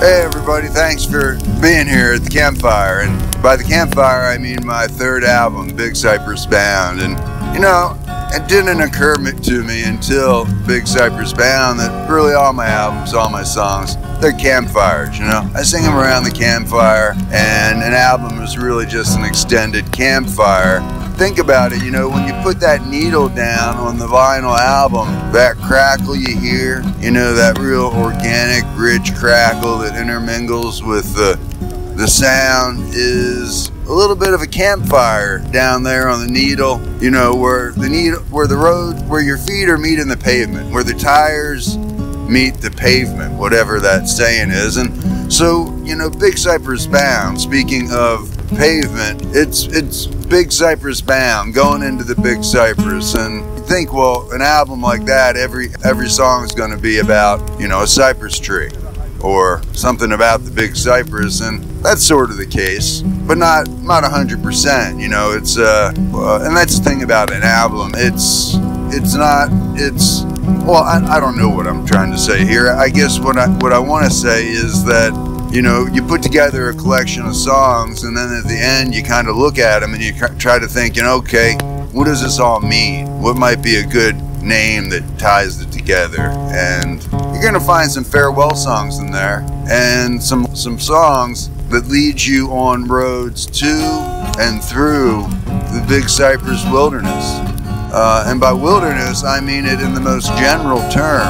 Hey everybody, thanks for being here at the campfire. And by the campfire, I mean my third album, Big Cypress Bound. And you know, it didn't occur to me until Big Cypress Bound that really all my albums, all my songs, they're campfires, you know. I sing them around the campfire, and an album is really just an extended campfire. Think about it, you know, when you put that needle down on the vinyl album, that crackle you hear, you know, that real organic, rich crackle that intermingles with the sound is a little bit of a campfire down there on the needle, you know, where the road, where your feet are meeting the pavement, where the tires meet the pavement, whatever that saying is. And so, you know, Big Cypress Bound, speaking of pavement, it's Big Cypress Bound, going into the Big Cypress. And you think, well, an album like that, every song is going to be about, you know, a cypress tree or something about the Big Cypress, and that's sort of the case, but not 100%. You know, it's and that's the thing about an album. Well, I don't know what I'm trying to say here. I guess what I want to say is that, you know, you put together a collection of songs, and then at the end you kind of look at them and you try to think, you know, okay, what does this all mean? What might be a good name that ties it together? And you're gonna find some farewell songs in there, and some songs that lead you on roads to and through the Big Cypress wilderness. And by wilderness, I mean it in the most general term,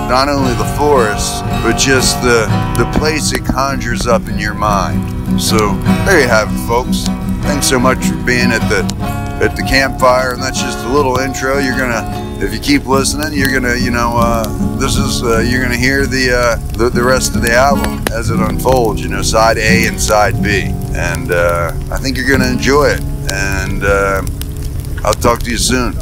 not only the forest, but just the place it conjures up in your mind. So there you have it, folks. Thanks so much for being at the campfire, and that's just a little intro. You're gonna, if you keep listening, you're gonna, you know, you're gonna hear the rest of the album as it unfolds. You know, side A and side B, and I think you're gonna enjoy it. And I'll talk to you soon.